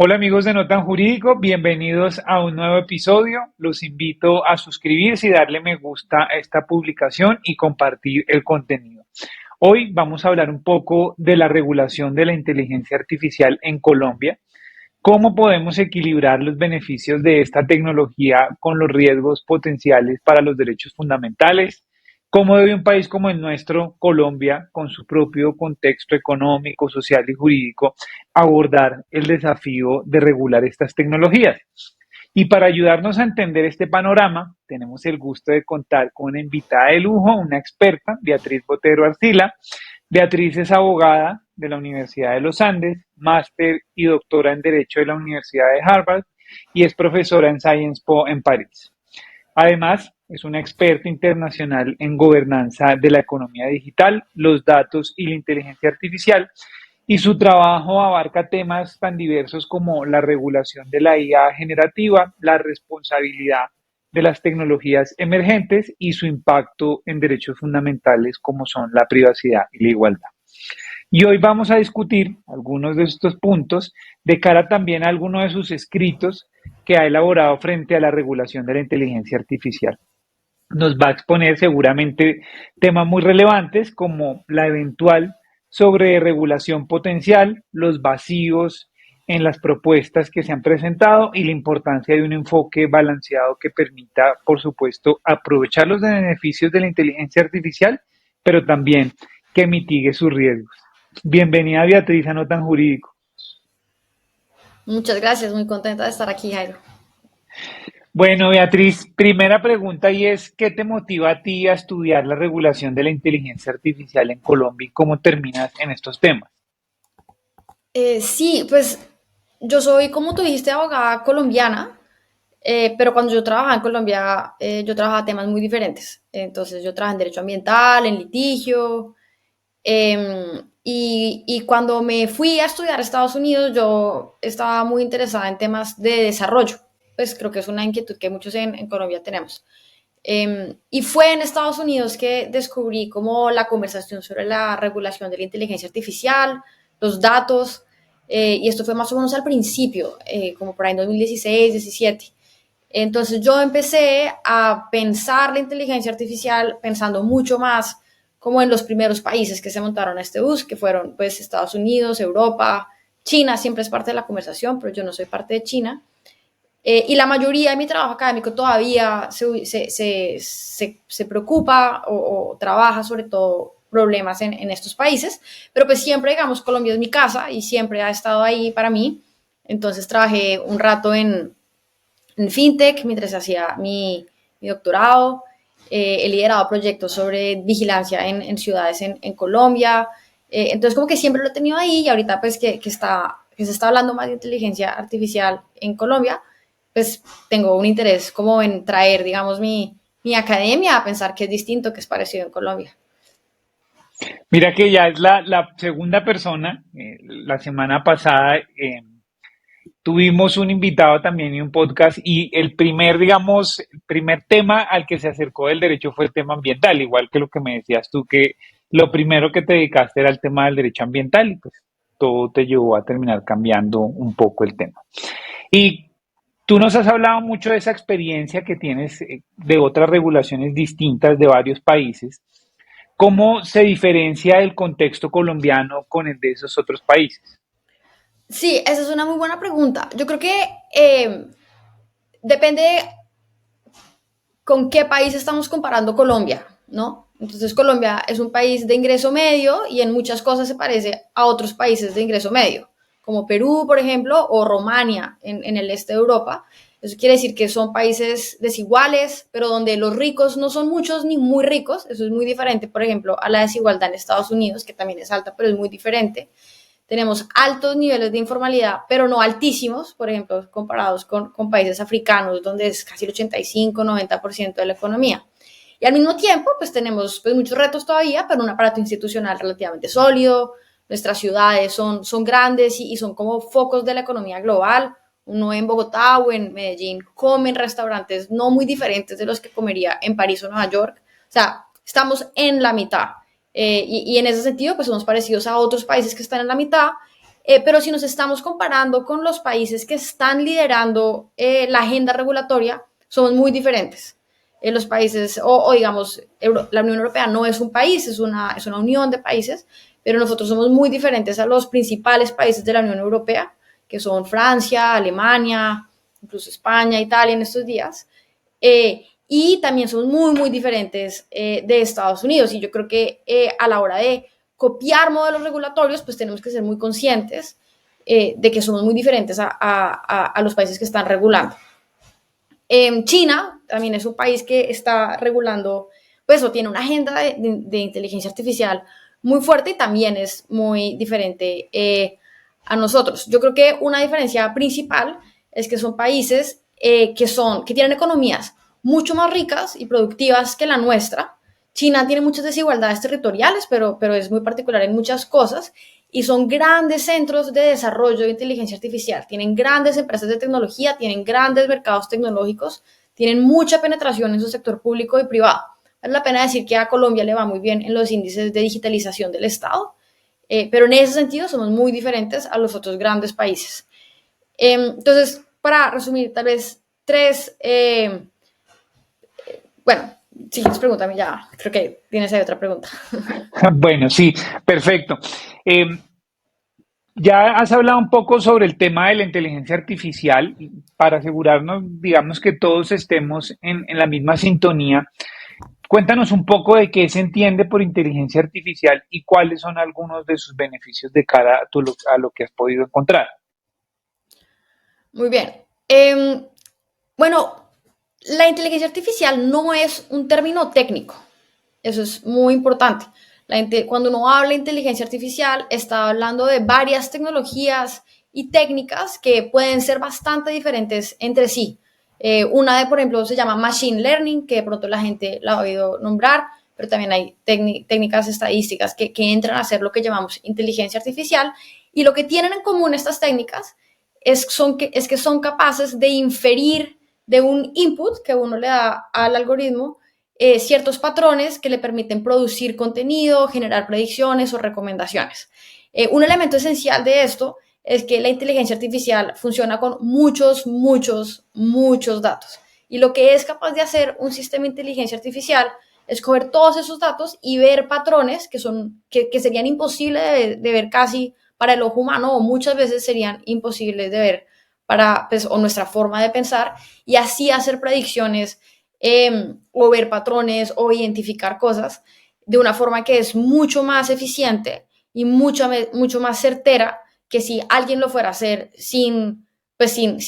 Hola amigos de No Tan Jurídico, bienvenidos a un nuevo episodio. Los invito a suscribirse y darle me gusta a esta publicación y compartir el contenido. Hoy vamos a hablar un poco de la regulación de la inteligencia artificial en Colombia, cómo podemos equilibrar los beneficios de esta tecnología con los riesgos potenciales para los derechos fundamentales, cómo debe un país como el nuestro, Colombia, con su propio contexto económico, social y jurídico, abordar el desafío de regular estas tecnologías. Y para ayudarnos a entender este panorama, tenemos el gusto de contar con una invitada de lujo, una experta, Beatriz Botero Arcila. Beatriz es abogada de la Universidad de los Andes, máster y doctora en Derecho de la Universidad de Harvard y es profesora en Sciences Po en París. Además, es una experta internacional en gobernanza de la economía digital, los datos y la inteligencia artificial, y su trabajo abarca temas tan diversos como la regulación de la IA generativa, la responsabilidad de las tecnologías emergentes y su impacto en derechos fundamentales como son la privacidad y la igualdad. Y hoy vamos a discutir algunos de estos puntos de cara también a algunos de sus escritos que ha elaborado frente a la regulación de la inteligencia artificial. Nos va a exponer seguramente temas muy relevantes como la eventual sobreregulación potencial, los vacíos en las propuestas que se han presentado y la importancia de un enfoque balanceado que permita, por supuesto, aprovechar los beneficios de la inteligencia artificial, pero también que mitigue sus riesgos. Bienvenida Beatriz a No Tan Jurídico. Muchas gracias, muy contenta de estar aquí, Jairo. Bueno, Beatriz, primera pregunta y es, ¿qué te motiva a ti a estudiar la regulación de la inteligencia artificial en Colombia y cómo terminas en estos temas? Sí, pues yo soy, como tú dijiste, abogada colombiana, pero cuando yo trabajaba en Colombia, yo trabajaba temas muy diferentes. Entonces, yo trabajaba en derecho ambiental, en litigio, y cuando me fui a estudiar a Estados Unidos, yo estaba muy interesada en temas de desarrollo. Pues creo que es una inquietud que muchos en Colombia tenemos. Y fue en Estados Unidos que descubrí como la conversación sobre la regulación de la inteligencia artificial, los datos, y esto fue más o menos al principio, como por ahí en 2016, 17. Entonces yo empecé a pensar la inteligencia artificial pensando mucho más como en los primeros países que se montaron a este bus, que fueron pues Estados Unidos, Europa, China siempre es parte de la conversación, pero yo no soy parte de China. Y la mayoría de mi trabajo académico todavía se preocupa o trabaja sobre todo problemas en estos países, pero pues siempre, digamos, Colombia es mi casa y siempre ha estado ahí para mí. Entonces trabajé un rato en FinTech mientras hacía mi doctorado. He liderado proyectos sobre vigilancia en ciudades en Colombia. Entonces como que siempre lo he tenido ahí y ahorita pues que se está hablando más de inteligencia artificial en Colombia, pues tengo un interés como en traer, digamos, mi academia a pensar que es distinto, que es parecido en Colombia. Mira que ya es la segunda persona. La semana pasada tuvimos un invitado también y un podcast y el primer, digamos, el primer tema al que se acercó del derecho fue el tema ambiental, igual que lo que me decías tú, que lo primero que te dedicaste era el tema del derecho ambiental y pues todo te llevó a terminar cambiando un poco el tema. Y tú nos has hablado mucho de esa experiencia que tienes de otras regulaciones distintas de varios países. ¿Cómo se diferencia el contexto colombiano con el de esos otros países? Sí, esa es una muy buena pregunta. Yo creo que depende con qué país estamos comparando Colombia, ¿no? Entonces Colombia es un país de ingreso medio y en muchas cosas se parece a otros países de ingreso medio, como Perú, por ejemplo, o Romania en el este de Europa. Eso quiere decir que son países desiguales, pero donde los ricos no son muchos ni muy ricos. Eso es muy diferente, por ejemplo, a la desigualdad en Estados Unidos, que también es alta, pero es muy diferente. Tenemos altos niveles de informalidad, pero no altísimos, por ejemplo, comparados con países africanos, donde es casi el 85-90% de la economía. Y al mismo tiempo, pues tenemos pues, muchos retos todavía, pero un aparato institucional relativamente sólido. Nuestras ciudades son grandes y son como focos de la economía global. Uno en Bogotá o en Medellín come en restaurantes no muy diferentes de los que comería en París o Nueva York. O sea, estamos en la mitad. Y en ese sentido, pues somos parecidos a otros países que están en la mitad. Pero si nos estamos comparando con los países que están liderando la agenda regulatoria, somos muy diferentes. Los países, o digamos, la Unión Europea no es un país, es una unión de países, pero nosotros somos muy diferentes a los principales países de la Unión Europea, que son Francia, Alemania, incluso España, Italia en estos días. Y también somos muy, muy diferentes de Estados Unidos. Y yo creo que a la hora de copiar modelos regulatorios, pues tenemos que ser muy conscientes de que somos muy diferentes a los países que están regulando. China también es un país que está regulando, pues, o tiene una agenda de inteligencia artificial muy fuerte y también es muy diferente a nosotros. Yo creo que una diferencia principal es que son países que tienen economías mucho más ricas y productivas que la nuestra. China tiene muchas desigualdades territoriales, pero es muy particular en muchas cosas y son grandes centros de desarrollo de inteligencia artificial. Tienen grandes empresas de tecnología, tienen grandes mercados tecnológicos, tienen mucha penetración en su sector público y privado. Vale la pena decir que a Colombia le va muy bien en los índices de digitalización del Estado, pero en ese sentido somos muy diferentes a los otros grandes países. Entonces, para resumir, tal vez tres, bueno, si quieres pregúntame ya, creo que tienes ahí otra pregunta. Bueno, sí, perfecto. Eh, ya has hablado un poco sobre el tema de la inteligencia artificial para asegurarnos, digamos, que todos estemos en la misma sintonía. Cuéntanos un poco de qué se entiende por inteligencia artificial y cuáles son algunos de sus beneficios de cara a lo que has podido encontrar. Muy bien. Bueno, la inteligencia artificial no es un término técnico. Eso es muy importante. Cuando uno habla de inteligencia artificial, está hablando de varias tecnologías y técnicas que pueden ser bastante diferentes entre sí. Una de, por ejemplo, se llama Machine Learning, que de pronto la gente la ha oído nombrar, pero también hay técnicas estadísticas que entran a hacer lo que llamamos inteligencia artificial. Y lo que tienen en común estas técnicas es que son capaces de inferir de un input que uno le da al algoritmo ciertos patrones que le permiten producir contenido, generar predicciones o recomendaciones. Un elemento esencial de esto es que la inteligencia artificial funciona con muchos, muchos, muchos datos. Y lo que es capaz de hacer un sistema de inteligencia artificial es coger todos esos datos y ver patrones que serían imposibles de ver casi para el ojo humano o muchas veces serían imposibles de ver para pues, o nuestra forma de pensar y así hacer predicciones o ver patrones o identificar cosas de una forma que es mucho más eficiente y mucho más certera que si alguien lo fuera a hacer sin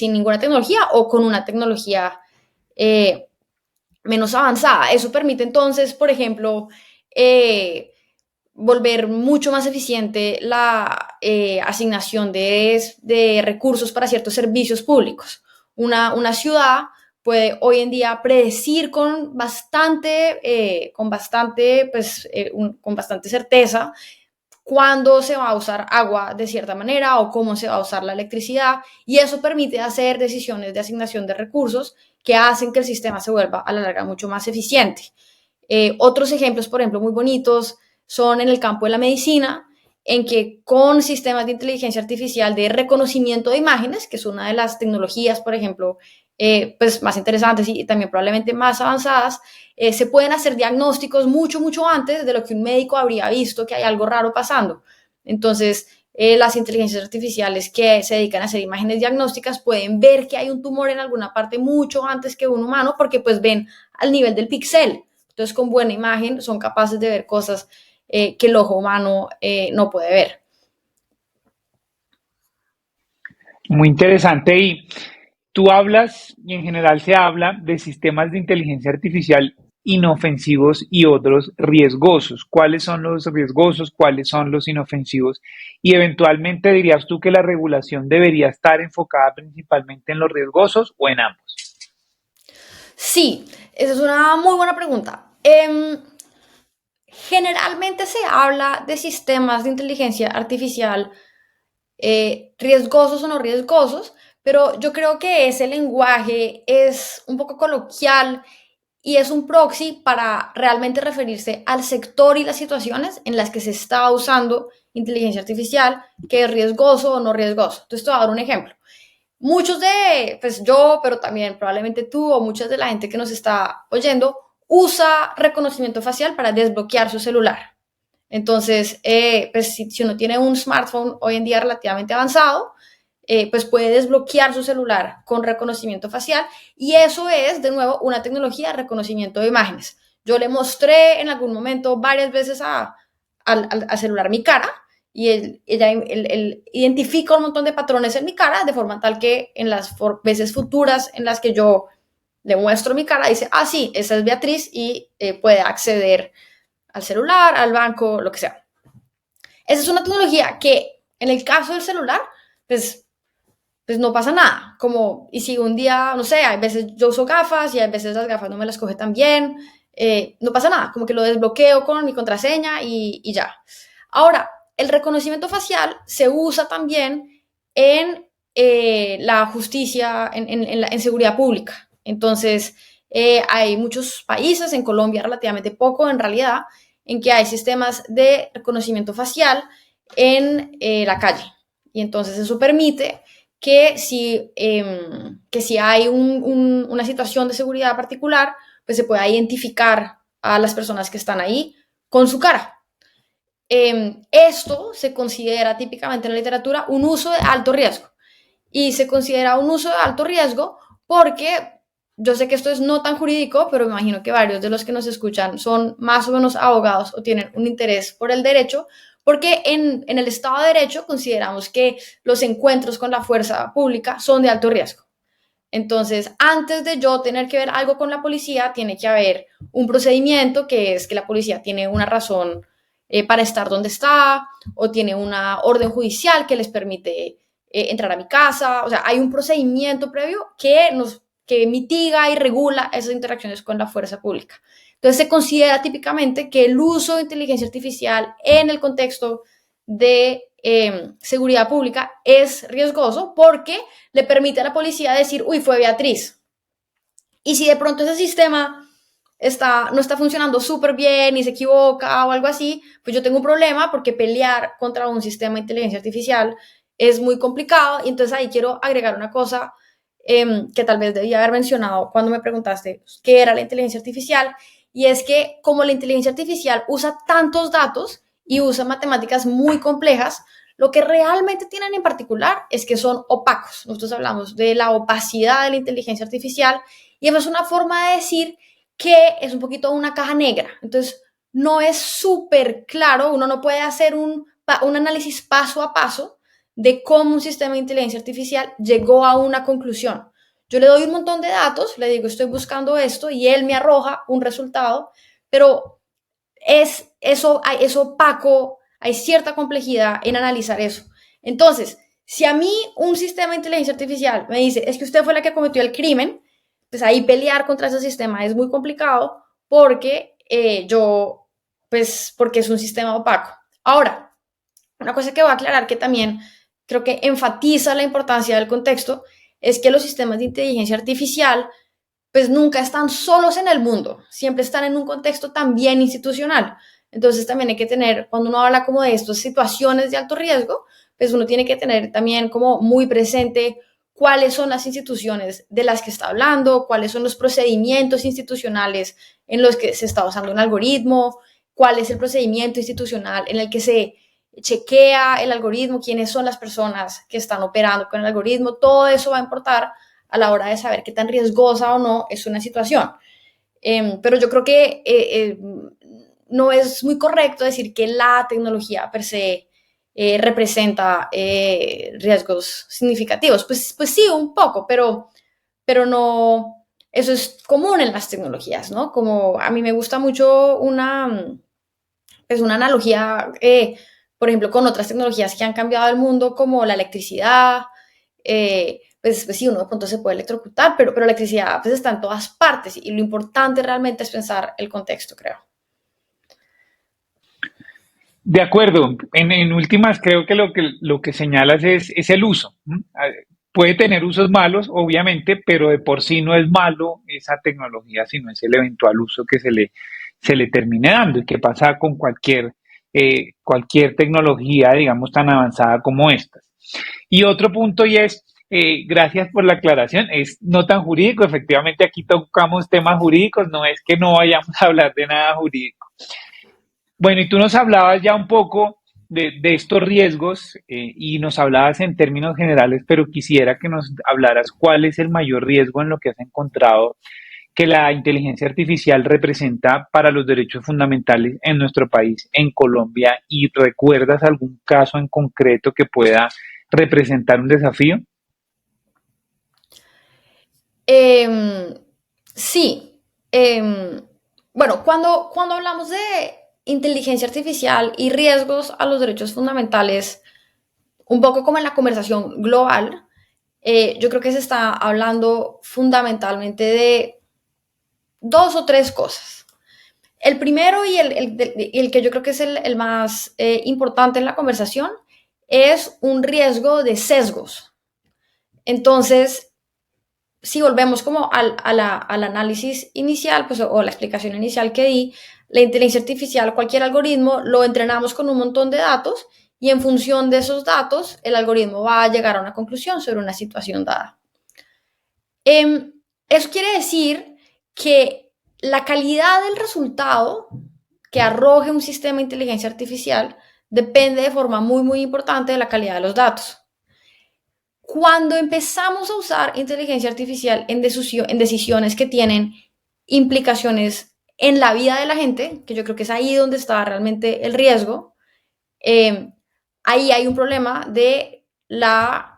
ninguna tecnología o con una tecnología eh, menos avanzada. Eso permite entonces, por ejemplo, eh, volver mucho más eficiente la asignación de recursos para ciertos servicios públicos. Una ciudad puede hoy en día predecir con bastante certeza cuándo se va a usar agua de cierta manera o cómo se va a usar la electricidad y eso permite hacer decisiones de asignación de recursos que hacen que el sistema se vuelva a la larga mucho más eficiente. Otros ejemplos, por ejemplo, muy bonitos son en el campo de la medicina, en que con sistemas de inteligencia artificial de reconocimiento de imágenes, que es una de las tecnologías, por ejemplo, pues más interesantes y también probablemente más avanzadas, se pueden hacer diagnósticos mucho, mucho antes de lo que un médico habría visto que hay algo raro pasando. Entonces, las inteligencias artificiales que se dedican a hacer imágenes diagnósticas pueden ver que hay un tumor en alguna parte mucho antes que un humano porque pues ven al nivel del píxel. Entonces, con buena imagen son capaces de ver cosas que el ojo humano no puede ver. Muy interesante. Y tú hablas, y en general se habla, de sistemas de inteligencia artificial inofensivos y otros riesgosos. ¿Cuáles son los riesgosos? ¿Cuáles son los inofensivos? Y eventualmente dirías tú que la regulación debería estar enfocada principalmente en los riesgosos o en ambos. Sí, esa es una muy buena pregunta. Generalmente se habla de sistemas de inteligencia artificial riesgosos o no riesgosos, pero yo creo que ese lenguaje es un poco coloquial y es un proxy para realmente referirse al sector y las situaciones en las que se está usando inteligencia artificial, que es riesgoso o no riesgoso. Entonces te voy a dar un ejemplo. Muchos de, pues yo, pero también probablemente tú o muchas de la gente que nos está oyendo, usa reconocimiento facial para desbloquear su celular. Entonces, pues si uno tiene un smartphone hoy en día relativamente avanzado, pues puede desbloquear su celular con reconocimiento facial y eso es, de nuevo, una tecnología de reconocimiento de imágenes. Yo le mostré en algún momento varias veces al celular mi cara y él identifica un montón de patrones en mi cara de forma tal que en las veces futuras en las que yo le muestro mi cara, dice, ah, sí, esa es Beatriz y puede acceder al celular, al banco, lo que sea. Esa es una tecnología que en el caso del celular, pues no pasa nada. Como, y si un día, no sé, hay veces yo uso gafas y hay veces las gafas no me las coge tan bien, no pasa nada, como que lo desbloqueo con mi contraseña y ya. Ahora, el reconocimiento facial se usa también en la justicia, en seguridad pública. Entonces, hay muchos países, en Colombia relativamente poco en realidad, en que hay sistemas de reconocimiento facial en la calle. Y entonces eso permite que si hay una situación de seguridad particular, pues se pueda identificar a las personas que están ahí con su cara. Esto se considera típicamente en la literatura un uso de alto riesgo. Y se considera un uso de alto riesgo porque yo sé que esto es no tan jurídico, pero me imagino que varios de los que nos escuchan son más o menos abogados o tienen un interés por el derecho, porque en el Estado de Derecho consideramos que los encuentros con la fuerza pública son de alto riesgo. Entonces, antes de yo tener que ver algo con la policía, tiene que haber un procedimiento que es que la policía tiene una razón para estar donde está o tiene una orden judicial que les permite entrar a mi casa. O sea, hay un procedimiento previo que mitiga y regula esas interacciones con la fuerza pública. Entonces, se considera típicamente que el uso de inteligencia artificial en el contexto de seguridad pública es riesgoso porque le permite a la policía decir, uy, fue Beatriz. Y si de pronto ese sistema no está funcionando súper bien y se equivoca o algo así, pues yo tengo un problema porque pelear contra un sistema de inteligencia artificial es muy complicado. Y entonces ahí quiero agregar una cosa que tal vez debía haber mencionado cuando me preguntaste qué era la inteligencia artificial. Y es que como la inteligencia artificial usa tantos datos y usa matemáticas muy complejas, lo que realmente tienen en particular es que son opacos. Nosotros hablamos de la opacidad de la inteligencia artificial y eso es una forma de decir que es un poquito una caja negra. Entonces, no es súper claro, uno no puede hacer un análisis paso a paso de cómo un sistema de inteligencia artificial llegó a una conclusión. Yo le doy un montón de datos, le digo, estoy buscando esto y él me arroja un resultado, pero es opaco, hay cierta complejidad en analizar eso. Entonces, si a mí un sistema de inteligencia artificial me dice, es que usted fue la que cometió el crimen, pues ahí pelear contra ese sistema es muy complicado porque porque es un sistema opaco. Ahora, una cosa que voy a aclarar que también creo que enfatiza la importancia del contexto es que los sistemas de inteligencia artificial pues nunca están solos en el mundo, siempre están en un contexto también institucional. Entonces también hay que tener, cuando uno habla como de estas situaciones de alto riesgo, pues uno tiene que tener también como muy presente cuáles son las instituciones de las que está hablando, cuáles son los procedimientos institucionales en los que se está usando un algoritmo, cuál es el procedimiento institucional en el que se chequea el algoritmo, quiénes son las personas que están operando con el algoritmo, todo eso va a importar a la hora de saber qué tan riesgosa o no es una situación. Pero yo creo que no es muy correcto decir que la tecnología per se representa riesgos significativos. Pues sí, un poco, pero no, eso es común en las tecnologías, ¿no? Como a mí me gusta mucho una analogía, por ejemplo, con otras tecnologías que han cambiado el mundo, como la electricidad, pues sí, uno de pronto se puede electrocutar, pero la electricidad pues está en todas partes y lo importante realmente es pensar el contexto, creo. De acuerdo. En últimas, creo que lo que señalas es el uso. ¿M? puede tener usos malos, obviamente, pero de por sí no es malo esa tecnología, sino es el eventual uso que se le termine dando y que pasa con cualquier tecnología, digamos, tan avanzada como esta. Y otro punto y es, gracias por la aclaración, es no tan jurídico, efectivamente aquí tocamos temas jurídicos, no es que no vayamos a hablar de nada jurídico. Bueno, y tú nos hablabas ya un poco de estos riesgos y nos hablabas en términos generales, pero quisiera que nos hablaras cuál es el mayor riesgo en lo que has encontrado que la inteligencia artificial representa para los derechos fundamentales en nuestro país, en Colombia, y recuerdas algún caso en concreto que pueda representar un desafío. Em, sí. Bueno, cuando hablamos de inteligencia artificial y riesgos a los derechos fundamentales, un poco como en la conversación global, yo creo que se está hablando fundamentalmente de dos o tres cosas. El primero y el que yo creo que es el más importante en la conversación es un riesgo de sesgos. Entonces, si volvemos como al análisis inicial, pues, o la explicación inicial que di, la inteligencia artificial, cualquier algoritmo, lo entrenamos con un montón de datos y en función de esos datos, el algoritmo va a llegar a una conclusión sobre una situación dada. Eso quiere decir que la calidad del resultado que arroje un sistema de inteligencia artificial depende de forma muy, muy importante de la calidad de los datos. Cuando empezamos a usar inteligencia artificial en decisiones que tienen implicaciones en la vida de la gente, que yo creo que es ahí donde está realmente el riesgo, ahí hay un problema de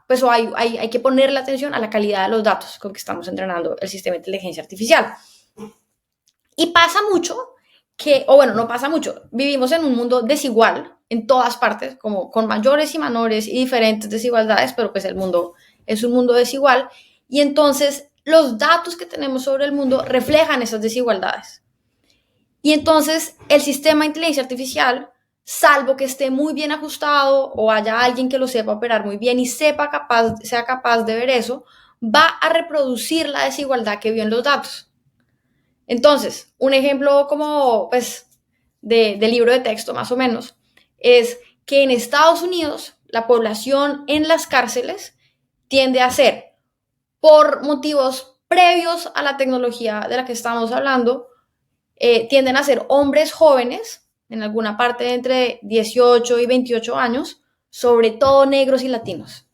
pues hay que ponerle atención a la calidad de los datos con que estamos entrenando el sistema de inteligencia artificial. Y pasa mucho o bueno, no pasa mucho, vivimos en un mundo desigual en todas partes, como con mayores y menores y diferentes desigualdades, pero pues el mundo es un mundo desigual y entonces los datos que tenemos sobre el mundo reflejan esas desigualdades. Y entonces el sistema de inteligencia artificial, salvo que esté muy bien ajustado o haya alguien que lo sepa operar muy bien y sea capaz de ver eso, va a reproducir la desigualdad que vio en los datos. Entonces, un ejemplo como pues de libro de texto más o menos es que en Estados Unidos la población en las cárceles tiende a ser, por motivos previos a la tecnología de la que estamos hablando, tienden a ser hombres jóvenes, en alguna parte de entre 18 y 28 años, sobre todo negros y latinos.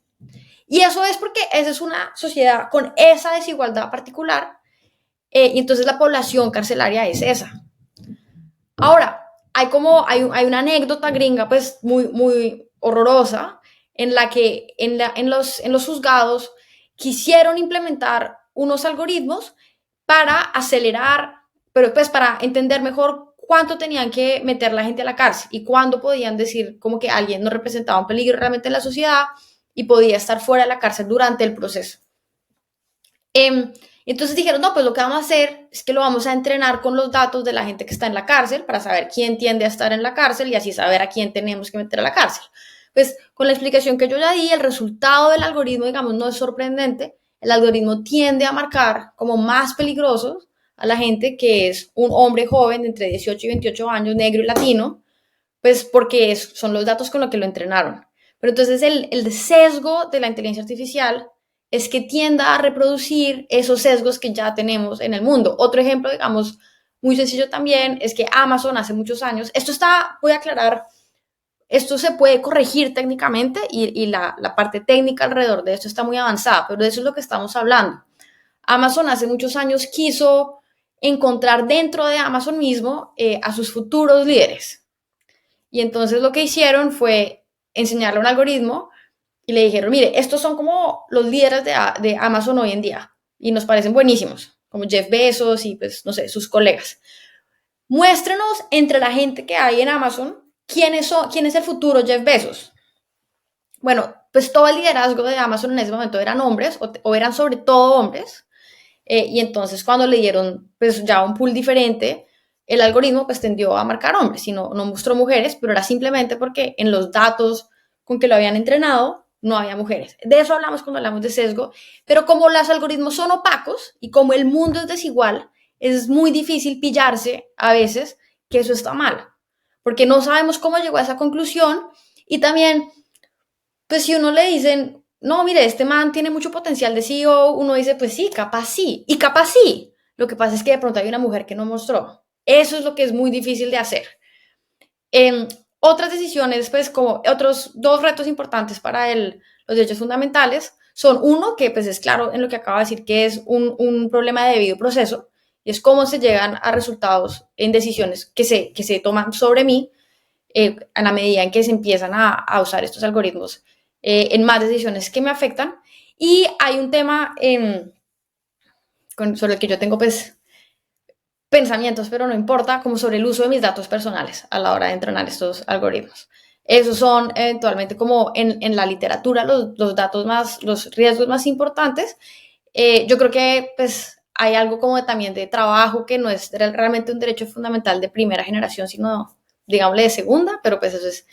Y eso es porque esa es una sociedad con esa desigualdad particular y entonces la población carcelaria es esa. Ahora, hay una anécdota gringa pues muy, muy horrorosa en la que en los juzgados quisieron implementar unos algoritmos para acelerar, pero pues para entender mejor cuánto tenían que meter la gente a la cárcel y cuándo podían decir como que alguien no representaba un peligro realmente en la sociedad y podía estar fuera de la cárcel durante el proceso. Entonces dijeron, no, pues lo que vamos a hacer es que lo vamos a entrenar con los datos de la gente que está en la cárcel para saber quién tiende a estar en la cárcel y así saber a quién tenemos que meter a la cárcel. Pues con la explicación que yo ya di, el resultado del algoritmo, digamos, no es sorprendente. El algoritmo tiende a marcar como más peligrosos a la gente que es un hombre joven de entre 18 y 28 años, negro y latino, pues porque son los datos con los que lo entrenaron. Pero entonces el sesgo de la inteligencia artificial es que tienda a reproducir esos sesgos que ya tenemos en el mundo. Otro ejemplo, digamos, muy sencillo también, es que Amazon hace muchos años, voy a aclarar, esto se puede corregir técnicamente y la parte técnica alrededor de esto está muy avanzada, pero de eso es lo que estamos hablando. Amazon hace muchos años quiso encontrar dentro de Amazon mismo a sus futuros líderes. Y entonces lo que hicieron fue enseñarle un algoritmo y le dijeron, mire, estos son como los líderes de Amazon hoy en día y nos parecen buenísimos, como Jeff Bezos y pues, no sé, sus colegas. Muéstrenos entre la gente que hay en Amazon quién es el futuro Jeff Bezos. Bueno, pues todo el liderazgo de Amazon en ese momento eran hombres o eran sobre todo hombres y entonces cuando le dieron pues ya un pool diferente, el algoritmo pues tendió a marcar hombres y no mostró mujeres, pero era simplemente porque en los datos con que lo habían entrenado no había mujeres. De eso hablamos cuando hablamos de sesgo, pero como los algoritmos son opacos y como el mundo es desigual, es muy difícil pillarse a veces que eso está mal, porque no sabemos cómo llegó a esa conclusión y también, pues si uno le dicen, no, mire, este man tiene mucho potencial de CEO, uno dice, pues sí, y capaz sí. Lo que pasa es que de pronto hay una mujer que no mostró. Eso es lo que es muy difícil de hacer. Otras decisiones, pues como otros dos retos importantes para los derechos fundamentales son uno, que pues es claro en lo que acaba de decir, que es un problema de debido proceso, y es cómo se llegan a resultados en decisiones que se toman sobre mí a la medida en que se empiezan a usar estos algoritmos en más decisiones que me afectan. Y hay un tema sobre el que yo tengo pues pensamientos, pero no importa, como sobre el uso de mis datos personales a la hora de entrenar estos algoritmos. Esos son eventualmente como en la literatura los datos más, los riesgos más importantes. Yo creo que pues hay algo como también de trabajo que no es realmente un derecho fundamental de primera generación, sino digámosle de segunda, pero pues eso es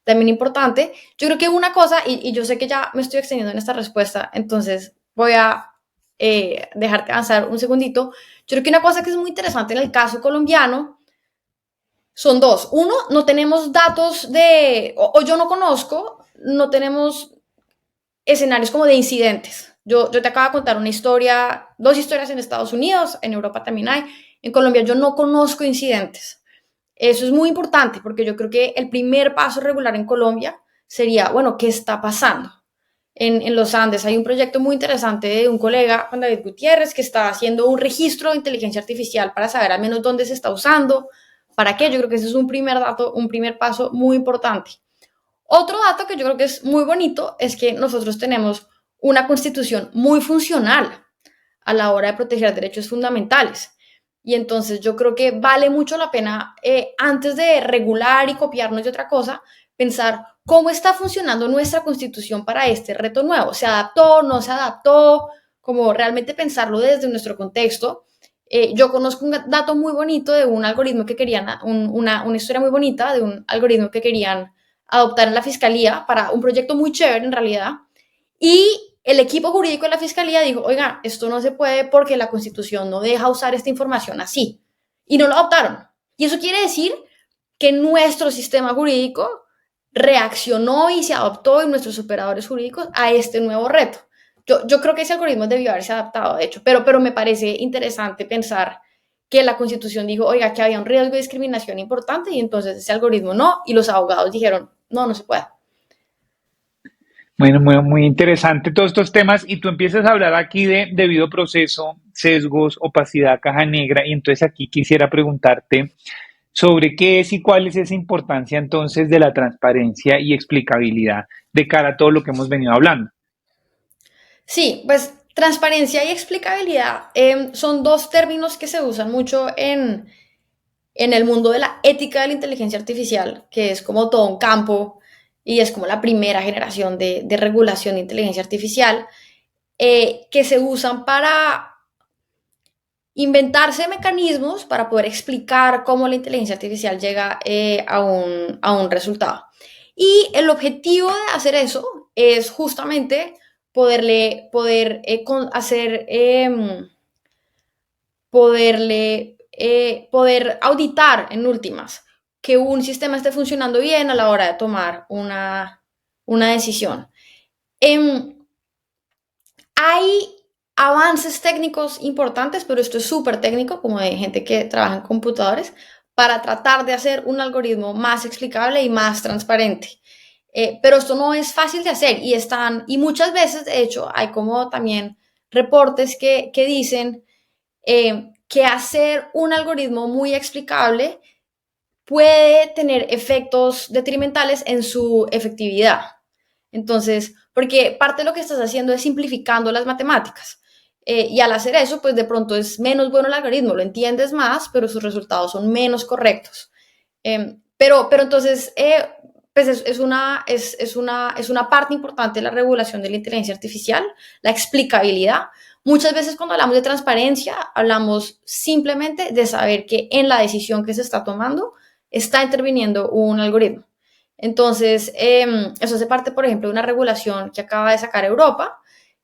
también importante. Yo creo que una cosa, y yo sé que ya me estoy extendiendo en esta respuesta, entonces voy a dejarte avanzar un segundito. Yo creo que una cosa que es muy interesante en el caso colombiano son dos. Uno, no tenemos datos o yo no conozco, no tenemos escenarios como de incidentes. Yo te acabo de contar una historia, dos historias en Estados Unidos, en Europa también hay. En Colombia yo no conozco incidentes. Eso es muy importante porque yo creo que el primer paso regular en Colombia sería, bueno, ¿qué está pasando? En los Andes hay un proyecto muy interesante de un colega, Juan David Gutiérrez, que está haciendo un registro de inteligencia artificial para saber al menos dónde se está usando, para qué. Yo creo que ese es un primer dato, un primer paso muy importante. Otro dato que yo creo que es muy bonito es que nosotros tenemos una constitución muy funcional a la hora de proteger derechos fundamentales. Y entonces yo creo que vale mucho la pena, antes de regular y copiarnos de otra cosa, pensar cómo está funcionando nuestra constitución para este reto nuevo. ¿Se adaptó? ¿No se adaptó? Como realmente pensarlo desde nuestro contexto. Yo conozco un dato muy bonito de un algoritmo que querían, una historia muy bonita de un algoritmo que querían adoptar en la fiscalía para un proyecto muy chévere en realidad. Y el equipo jurídico de la fiscalía dijo, oiga, esto no se puede porque la constitución no deja usar esta información así. Y no lo adoptaron. Y eso quiere decir que nuestro sistema jurídico reaccionó y se adoptó y nuestros operadores jurídicos a este nuevo reto. Yo creo que ese algoritmo debió haberse adaptado, de hecho, pero me parece interesante pensar que la Constitución dijo, oiga, que había un riesgo de discriminación importante y entonces ese algoritmo no, y los abogados dijeron, no, no se puede. Bueno, muy interesante todos estos temas y tú empiezas a hablar aquí de debido proceso, sesgos, opacidad, caja negra y entonces aquí quisiera preguntarte sobre qué es y cuál es esa importancia entonces de la transparencia y explicabilidad de cara a todo lo que hemos venido hablando. Sí, pues transparencia y explicabilidad son dos términos que se usan mucho en el mundo de la ética de la inteligencia artificial, que es como todo un campo y es como la primera generación de regulación de inteligencia artificial, que se usan para inventarse mecanismos para poder explicar cómo la inteligencia artificial llega a un resultado. Y el objetivo de hacer eso es justamente hacer, poder auditar en últimas que un sistema esté funcionando bien a la hora de tomar una decisión. Eh, Hay avances técnicos importantes, pero esto es súper técnico, como de gente que trabaja en computadores, para tratar de hacer un algoritmo más explicable y más transparente. Pero esto no es fácil de hacer y muchas veces, de hecho, hay como también reportes que dicen que hacer un algoritmo muy explicable puede tener efectos detrimentales en su efectividad. Entonces, porque parte de lo que estás haciendo es simplificando las matemáticas. Y al hacer eso, pues de pronto es menos bueno el algoritmo, lo entiendes más, pero sus resultados son menos correctos. Pero entonces, pues es una parte importante de la regulación de la inteligencia artificial, la explicabilidad. Muchas veces cuando hablamos de transparencia, hablamos simplemente de saber que en la decisión que se está tomando está interviniendo un algoritmo. Entonces, eso hace parte, por ejemplo, de una regulación que acaba de sacar Europa.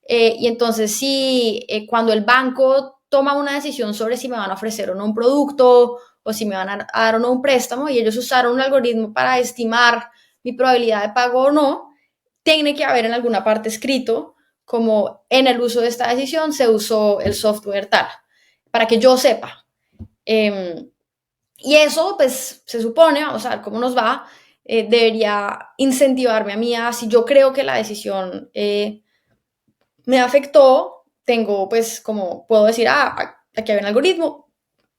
Y entonces, si cuando el banco toma una decisión sobre si me van a ofrecer o no un producto o si me van a dar o no un préstamo y ellos usaron un algoritmo para estimar mi probabilidad de pago o no, tiene que haber en alguna parte escrito como en el uso de esta decisión se usó el software tal, para que yo sepa. Eh, y eso, pues, se supone, vamos a ver cómo nos va, debería incentivarme a mí a, si yo creo que la decisión me afectó, tengo, pues, como puedo decir, aquí hay un algoritmo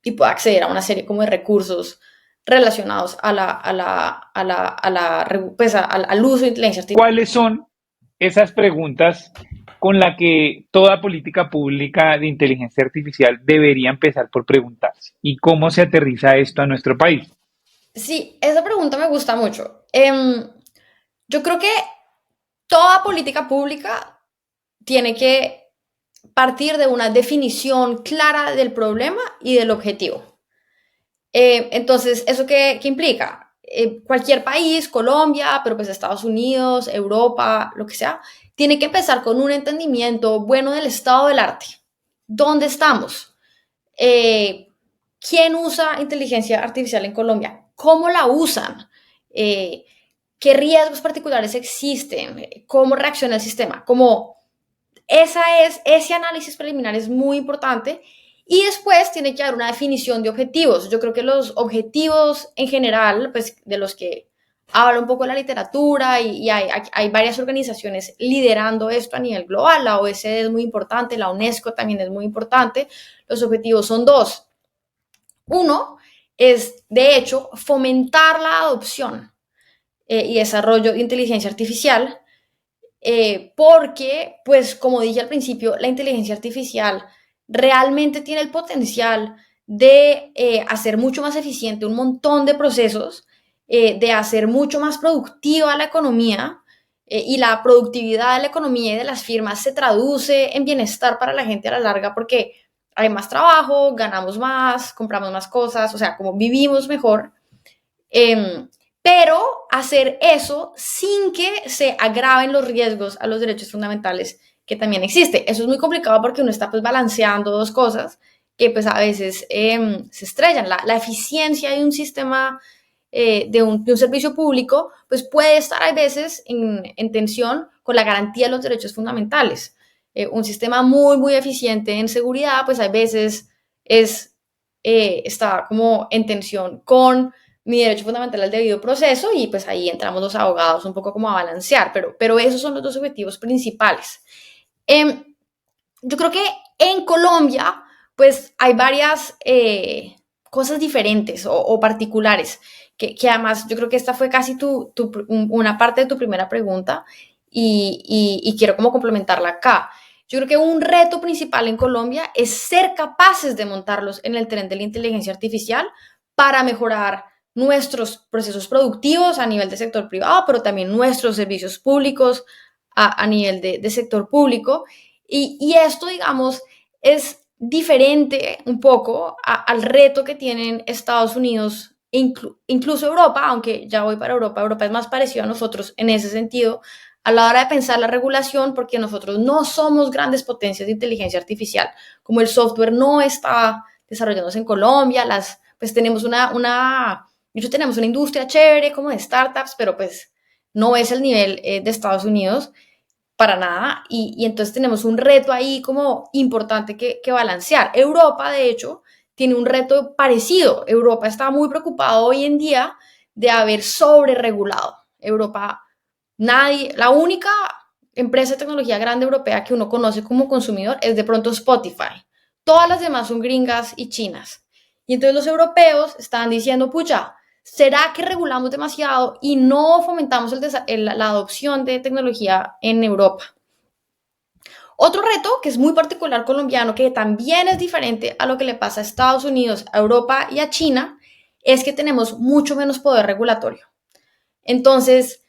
y puedo acceder a una serie como de recursos relacionados pues, al uso de inteligencia artificial. ¿Cuáles son esas preguntas con las que toda política pública de inteligencia artificial debería empezar por preguntarse? ¿Y cómo se aterriza esto a nuestro país? Sí, esa pregunta me gusta mucho. Yo creo que toda política pública tiene que partir de una definición clara del problema y del objetivo. Entonces, ¿eso qué implica? Cualquier país, Colombia, pero pues Estados Unidos, Europa, lo que sea, tiene que empezar con un entendimiento bueno del estado del arte. ¿Dónde estamos? Eh, ¿Quién usa inteligencia artificial en Colombia? ¿Cómo la usan? Eh, ¿Qué riesgos particulares existen? ¿Cómo reacciona el sistema? Como ese análisis preliminar es muy importante y después tiene que haber una definición de objetivos. Yo creo que los objetivos en general, pues de los que habla un poco la literatura y hay varias organizaciones liderando esto a nivel global. La OECD es muy importante, la UNESCO también es muy importante. Los objetivos son dos. Uno es, de hecho, fomentar la adopción y desarrollo de inteligencia artificial porque, pues, como dije al principio, la inteligencia artificial realmente tiene el potencial de hacer mucho más eficiente un montón de procesos, de hacer mucho más productiva la economía y la productividad de la economía y de las firmas se traduce en bienestar para la gente a la larga porque hay más trabajo, ganamos más, compramos más cosas, o sea, como vivimos mejor. Eh, pero hacer eso sin que se agraven los riesgos a los derechos fundamentales que también existe. Eso es muy complicado porque uno está pues balanceando dos cosas que pues a veces se estrellan. La eficiencia de un sistema, de un servicio público, pues puede estar a veces en tensión con la garantía de los derechos fundamentales. Un sistema muy eficiente en seguridad, pues a veces está como en tensión con mi derecho fundamental al debido proceso y pues ahí entramos los abogados un poco como a balancear, pero esos son los dos objetivos principales. Eh, yo creo que en Colombia pues hay varias cosas diferentes o particulares que, además yo creo que esta fue casi una parte de tu primera pregunta y quiero como complementarla acá. Yo creo que un reto principal en Colombia es ser capaces de montarlos en el tren de la inteligencia artificial para mejorar nuestros procesos productivos a nivel de sector privado, pero también nuestros servicios públicos a nivel de sector público. Y esto, digamos, es diferente un poco al reto que tienen Estados Unidos e incluso Europa, aunque ya voy para Europa. Europa es más parecido a nosotros en ese sentido, a la hora de pensar la regulación, porque nosotros no somos grandes potencias de inteligencia artificial. Como el software no está desarrollándose en Colombia, pues tenemos tenemos una industria chévere como de startups, pero pues no es el nivel de Estados Unidos para nada, y entonces tenemos un reto ahí como importante que balancear. Europa, de hecho, tiene un reto parecido. Europa está muy preocupado hoy en día de haber sobreregulado. Europa, la única empresa de tecnología grande europea que uno conoce como consumidor es de pronto Spotify. Todas las demás son gringas y chinas. Y entonces los europeos están diciendo, pucha, ¿será que regulamos demasiado y no fomentamos la adopción de tecnología en Europa? Otro reto que es muy particular colombiano, que también es diferente a lo que le pasa a Estados Unidos, a Europa y a China, es que tenemos mucho menos poder regulatorio. Entonces,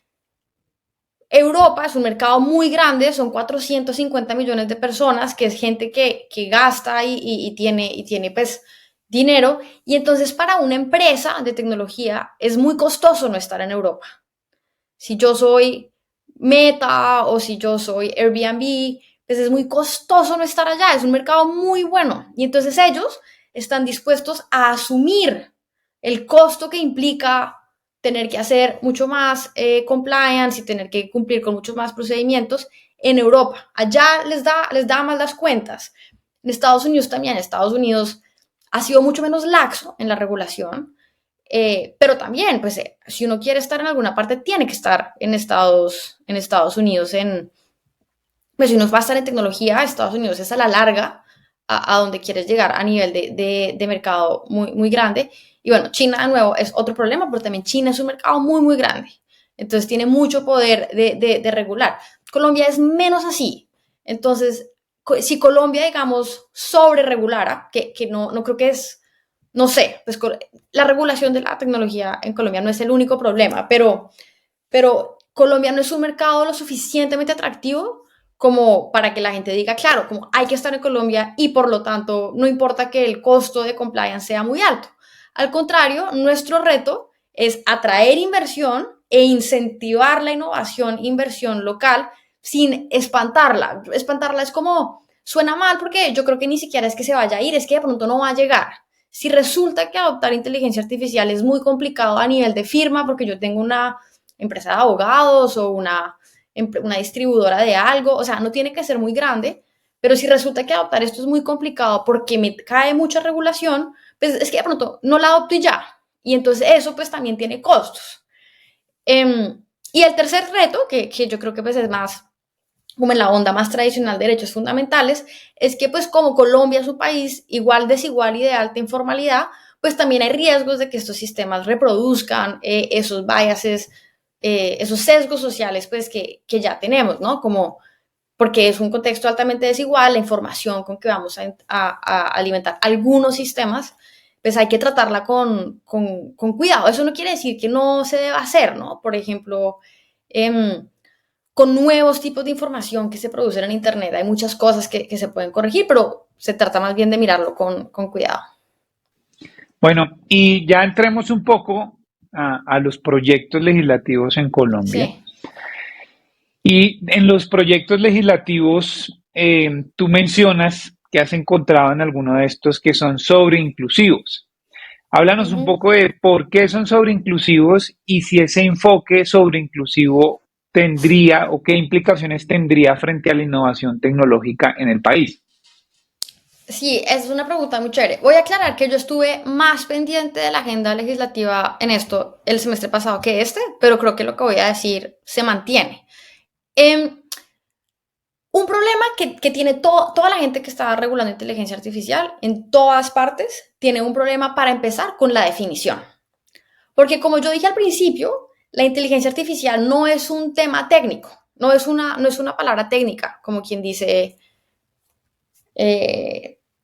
Europa es un mercado muy grande, son 450 millones de personas, que es gente que gasta y tiene pues dinero, y entonces para una empresa de tecnología es muy costoso no estar en Europa. Si yo soy Meta o si yo soy Airbnb, pues es muy costoso no estar allá, es un mercado muy bueno. Y entonces ellos están dispuestos a asumir el costo que implica tener que hacer mucho más compliance y tener que cumplir con muchos más procedimientos en Europa. Allá les da más las cuentas. En Estados Unidos también, Estados Unidos ha sido mucho menos laxo en la regulación, pero también, pues, si uno quiere estar en alguna parte, tiene que estar en Estados Unidos. Pues, si uno va a estar en tecnología, Estados Unidos es a la larga a donde quieres llegar a nivel de mercado muy, muy grande. Y bueno, China de nuevo es otro problema, pero también China es un mercado muy, muy grande. Entonces tiene mucho poder de regular. Colombia es menos así. Entonces, si Colombia, digamos, sobre regulara, que no creo que es, no sé, pues la regulación de la tecnología en Colombia no es el único problema, pero Colombia no es un mercado lo suficientemente atractivo como para que la gente diga, claro, como hay que estar en Colombia y por lo tanto no importa que el costo de compliance sea muy alto. Al contrario, nuestro reto es atraer inversión e incentivar la innovación, inversión local sin espantarla. Espantarla es como, suena mal porque yo creo que ni siquiera es que se vaya a ir, es que de pronto no va a llegar. Si resulta que adoptar inteligencia artificial es muy complicado a nivel de firma, porque yo tengo una empresa de abogados o una distribuidora de algo, o sea, no tiene que ser muy grande, pero si resulta que adoptar esto es muy complicado porque me cae mucha regulación, pues es que de pronto no la adopto y ya. Y entonces eso pues también tiene costos. Y el tercer reto, que yo creo que pues es más como en la onda más tradicional de derechos fundamentales, es que pues como Colombia es un país igual desigual y de alta informalidad, pues también hay riesgos de que estos sistemas reproduzcan esos biases, esos sesgos sociales pues que ya tenemos, ¿no? Como porque es un contexto altamente desigual, la información con que vamos a alimentar algunos sistemas, pues hay que tratarla con cuidado. Eso no quiere decir que no se deba hacer, ¿no? Por ejemplo, con nuevos tipos de información que se producen en Internet. Hay muchas cosas que se pueden corregir, pero se trata más bien de mirarlo con cuidado. Bueno, y ya entremos un poco a los proyectos legislativos en Colombia. Sí. Y en los proyectos legislativos, tú mencionas que has encontrado en alguno de estos que son sobreinclusivos. Háblanos un Ujú. poco de por qué son sobreinclusivos y si ese enfoque sobreinclusivo tendría o qué implicaciones tendría frente a la innovación tecnológica en el país. Sí, es una pregunta muy chévere. Voy a aclarar que yo estuve más pendiente de la agenda legislativa en esto el semestre pasado que este, pero creo que lo que voy a decir se mantiene. Eh, un problema que tiene toda la gente que está regulando inteligencia artificial en todas partes, tiene un problema para empezar con la definición. Porque como yo dije al principio, la inteligencia artificial no es un tema técnico, no es una palabra técnica, como quien dice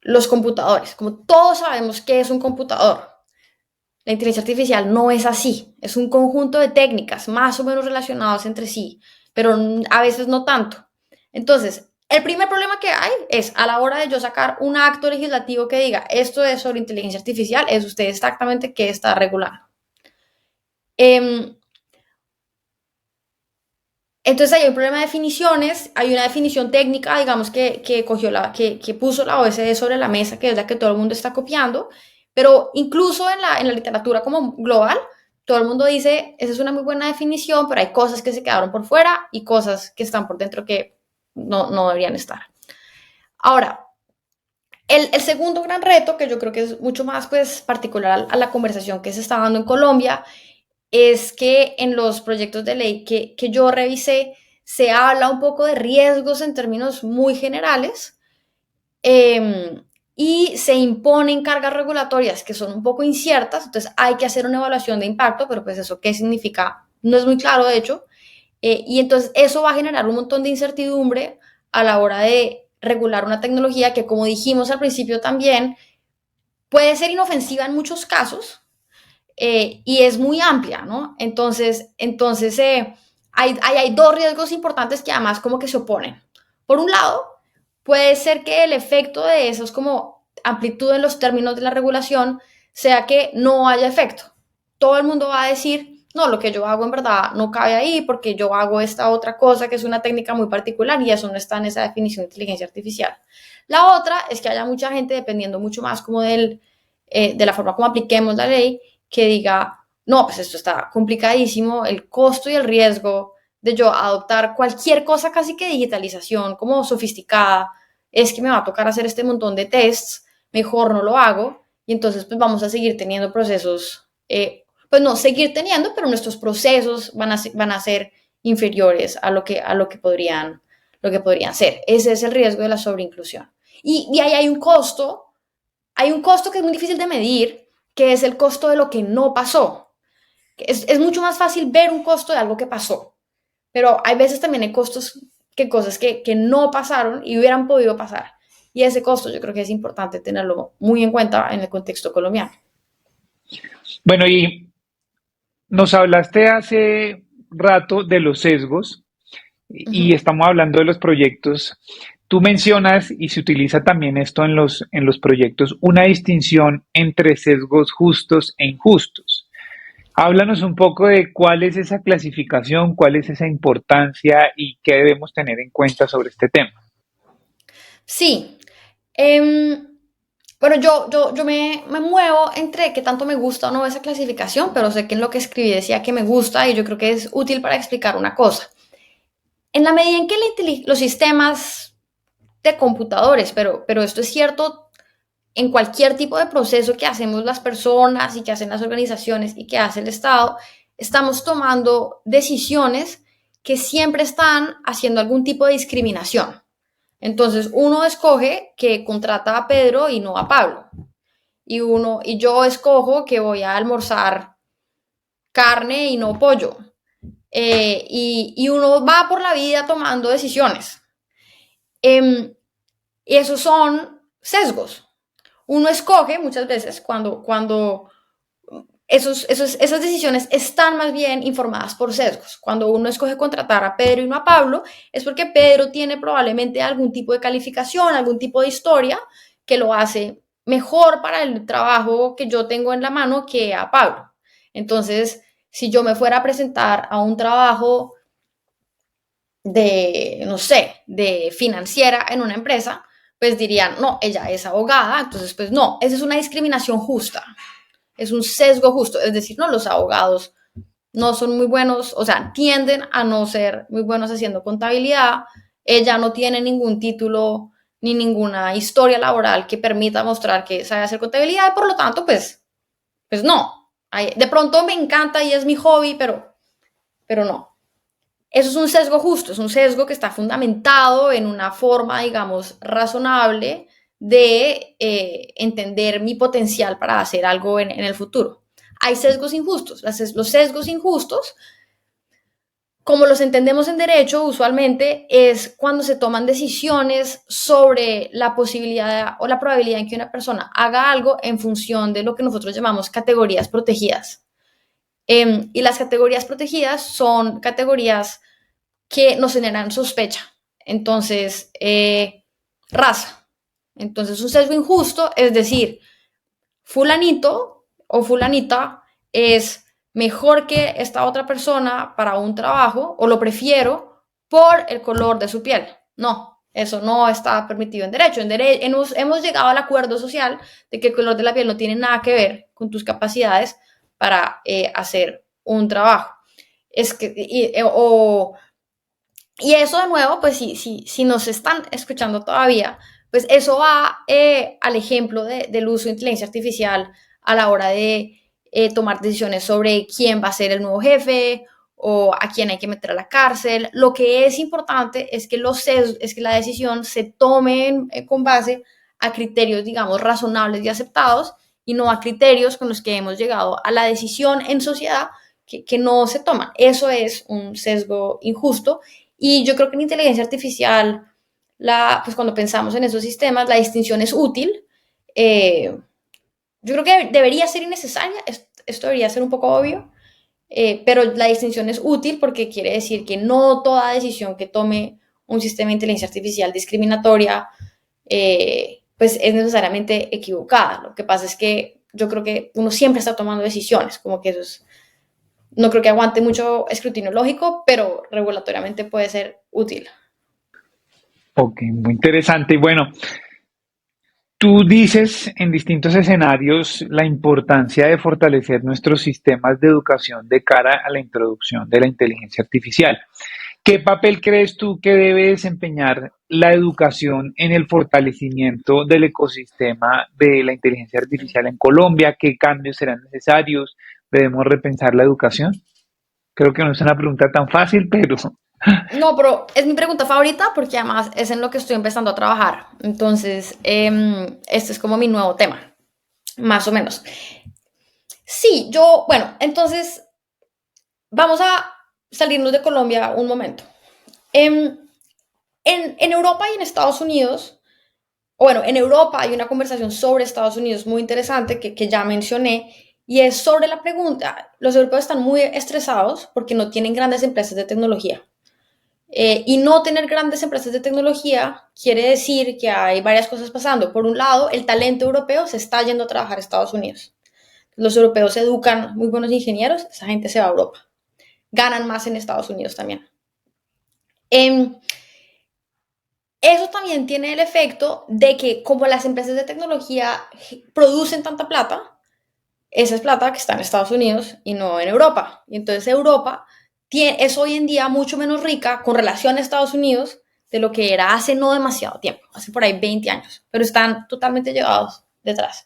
los computadores. Como todos sabemos qué es un computador, la inteligencia artificial no es así. Es un conjunto de técnicas más o menos relacionadas entre sí, pero a veces no tanto. Entonces, el primer problema que hay es a la hora de yo sacar un acto legislativo que diga esto es sobre inteligencia artificial, es usted exactamente qué está regulando. Eh, Entonces hay un problema de definiciones, hay una definición técnica, digamos, que puso la OSD sobre la mesa, que es la que todo el mundo está copiando, pero incluso en la literatura como global, todo el mundo dice, esa es una muy buena definición, pero hay cosas que se quedaron por fuera y cosas que están por dentro que no deberían estar. Ahora, el segundo gran reto, que yo creo que es mucho más pues, particular a la conversación que se está dando en Colombia, es que en los proyectos de ley que yo revisé se habla un poco de riesgos en términos muy generales eh, y se imponen cargas regulatorias que son un poco inciertas, entonces hay que hacer una evaluación de impacto, pero pues eso qué significa no es muy claro de hecho, y entonces eso va a generar un montón de incertidumbre a la hora de regular una tecnología que como dijimos al principio también puede ser inofensiva en muchos casos, y es muy amplia, ¿no? Entonces hay dos riesgos importantes que además como que se oponen. Por un lado, puede ser que el efecto de eso es como amplitud en los términos de la regulación sea que no haya efecto. Todo el mundo va a decir, no, lo que yo hago en verdad no cabe ahí porque yo hago esta otra cosa que es una técnica muy particular y eso no está en esa definición de inteligencia artificial. La otra es que haya mucha gente, dependiendo mucho más como de la forma como apliquemos la ley, que diga, no, pues esto está complicadísimo, el costo y el riesgo de yo adoptar cualquier cosa casi que digitalización como sofisticada, es que me va a tocar hacer este montón de tests, mejor no lo hago y entonces pues vamos a seguir teniendo procesos, pues no seguir teniendo, pero nuestros procesos van a ser inferiores a lo que podrían ser. Ese es el riesgo de la sobreinclusión. Y ahí hay un costo que es muy difícil de medir, que es el costo de lo que no pasó. Es mucho más fácil ver un costo de algo que pasó, pero hay veces también hay costos que cosas que no pasaron y hubieran podido pasar. Y ese costo yo creo que es importante tenerlo muy en cuenta en el contexto colombiano. Bueno, y nos hablaste hace rato de los sesgos Uh -huh. y estamos hablando de los proyectos. Tú mencionas, y se utiliza también esto en los proyectos, una distinción entre sesgos justos e injustos. Háblanos un poco de cuál es esa clasificación, cuál es esa importancia y qué debemos tener en cuenta sobre este tema. Sí. Eh, bueno, yo me muevo entre qué tanto me gusta o no esa clasificación, pero sé que en lo que escribí decía que me gusta y yo creo que es útil para explicar una cosa. En la medida en que los sistemas de computadores, pero esto es cierto en cualquier tipo de proceso que hacemos las personas y que hacen las organizaciones y que hace el Estado, estamos tomando decisiones que siempre están haciendo algún tipo de discriminación. Entonces, uno escoge que contrata a Pedro y no a Pablo. Y yo escojo que voy a almorzar carne y no pollo. Y uno va por la vida tomando decisiones. Y esos son sesgos. Uno escoge muchas veces cuando esas decisiones están más bien informadas por sesgos. Cuando uno escoge contratar a Pedro y no a Pablo, es porque Pedro tiene probablemente algún tipo de calificación, algún tipo de historia que lo hace mejor para el trabajo que yo tengo en la mano que a Pablo. Entonces, si yo me fuera a presentar a un trabajo de, no sé, de financiera en una empresa, pues dirían, no, ella es abogada, entonces pues no, esa es una discriminación justa, es un sesgo justo, es decir, no, los abogados no son muy buenos, o sea, tienden a no ser muy buenos haciendo contabilidad, ella no tiene ningún título ni ninguna historia laboral que permita mostrar que sabe hacer contabilidad y por lo tanto, pues no. De pronto me encanta y es mi hobby, pero no. Eso es un sesgo justo, es un sesgo que está fundamentado en una forma, digamos, razonable de entender mi potencial para hacer algo en el futuro. Hay sesgos injustos. Los sesgos injustos, como los entendemos en derecho, usualmente es cuando se toman decisiones sobre la posibilidad o la probabilidad en que una persona haga algo en función de lo que nosotros llamamos categorías protegidas. Y las categorías protegidas son categorías que nos generan sospecha. Entonces, raza. Entonces, un sesgo injusto es decir, fulanito o fulanita es mejor que esta otra persona para un trabajo o lo prefiero por el color de su piel. No, eso no está permitido en derecho. Hemos llegado al acuerdo social de que el color de la piel no tiene nada que ver con tus capacidades para hacer un trabajo. Es que, y eso de nuevo, pues si nos están escuchando todavía, pues eso va al ejemplo del uso de inteligencia artificial a la hora de tomar decisiones sobre quién va a ser el nuevo jefe o a quién hay que meter a la cárcel. Lo que es importante es que, es que la decisión se tome con base a criterios, digamos, razonables y aceptados y no a criterios con los que hemos llegado a la decisión en sociedad que no se toman. Eso es un sesgo injusto y yo creo que en inteligencia artificial, pues cuando pensamos en esos sistemas, la distinción es útil. Yo creo que debería ser innecesaria, esto debería ser un poco obvio, pero la distinción es útil porque quiere decir que no toda decisión que tome un sistema de inteligencia artificial discriminatoria, pues es necesariamente equivocada. Lo que pasa es que yo creo que uno siempre está tomando decisiones, como que eso es No creo que aguante mucho escrutinio lógico, pero regulatoriamente puede ser útil. Ok, muy interesante. Y bueno, tú dices en distintos escenarios la importancia de fortalecer nuestros sistemas de educación de cara a la introducción de la inteligencia artificial. ¿Qué papel crees tú que debe desempeñar la educación en el fortalecimiento del ecosistema de la inteligencia artificial en Colombia? ¿Qué cambios serán necesarios? ¿Debemos repensar la educación? Creo que no es una pregunta tan fácil, pero No, pero es mi pregunta favorita porque además es en lo que estoy empezando a trabajar. Entonces, este es como mi nuevo tema, más o menos. Sí, bueno, entonces vamos a salirnos de Colombia un momento. Em, en Europa y en Estados Unidos, o bueno, en Europa hay una conversación sobre Estados Unidos muy interesante que ya mencioné, y es sobre la pregunta, los europeos están muy estresados porque no tienen grandes empresas de tecnología. Y no tener grandes empresas de tecnología quiere decir que hay varias cosas pasando. Por un lado, el talento europeo se está yendo a trabajar a Estados Unidos. Los europeos educan muy buenos ingenieros, esa gente se va a Europa. Ganan más en Estados Unidos también. Eh, Eso también tiene el efecto de que como las empresas de tecnología producen tanta plata, esa es plata que está en Estados Unidos y no en Europa. Y entonces Europa es hoy en día mucho menos rica con relación a Estados Unidos de lo que era hace no demasiado tiempo, hace por ahí 20 años, pero están totalmente llevados detrás.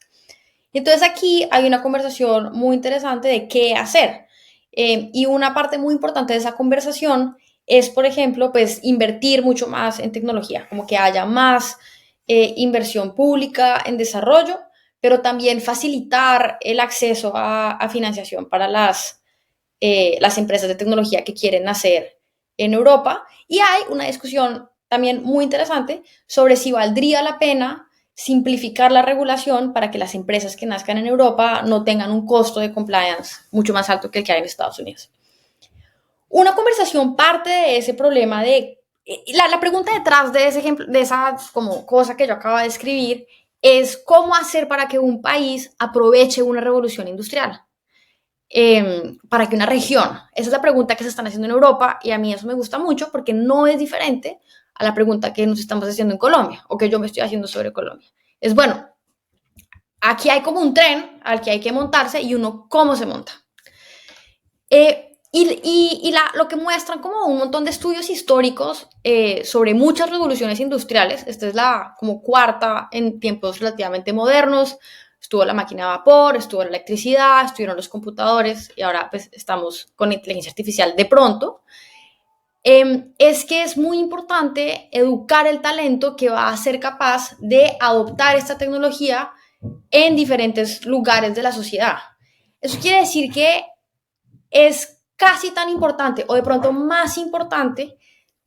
Y entonces aquí hay una conversación muy interesante de qué hacer. Y una parte muy importante de esa conversación es, por ejemplo, pues invertir mucho más en tecnología, como que haya más inversión pública en desarrollo, pero también facilitar el acceso a financiación para las empresas de tecnología que quieren nacer en Europa. Y hay una discusión también muy interesante sobre si valdría la pena simplificar la regulación para que las empresas que nazcan en Europa no tengan un costo de compliance mucho más alto que el que hay en Estados Unidos. Una conversación parte de ese problema de la pregunta detrás de ese ejemplo, de esa como cosa que yo acabo de escribir, es cómo hacer para que un país aproveche una revolución industrial, para que una región, esa es la pregunta que se están haciendo en Europa y a mí eso me gusta mucho porque no es diferente a la pregunta que nos estamos haciendo en Colombia o que yo me estoy haciendo sobre Colombia. Es bueno, aquí hay como un tren al que hay que montarse y uno cómo se monta. Lo que muestran como un montón de estudios históricos sobre muchas revoluciones industriales, esta es la como cuarta en tiempos relativamente modernos, estuvo la máquina de vapor, estuvo la electricidad, estuvieron los computadores y ahora pues estamos con inteligencia artificial de pronto, es que es muy importante educar el talento que va a ser capaz de adoptar esta tecnología en diferentes lugares de la sociedad. Eso quiere decir que es casi tan importante o de pronto más importante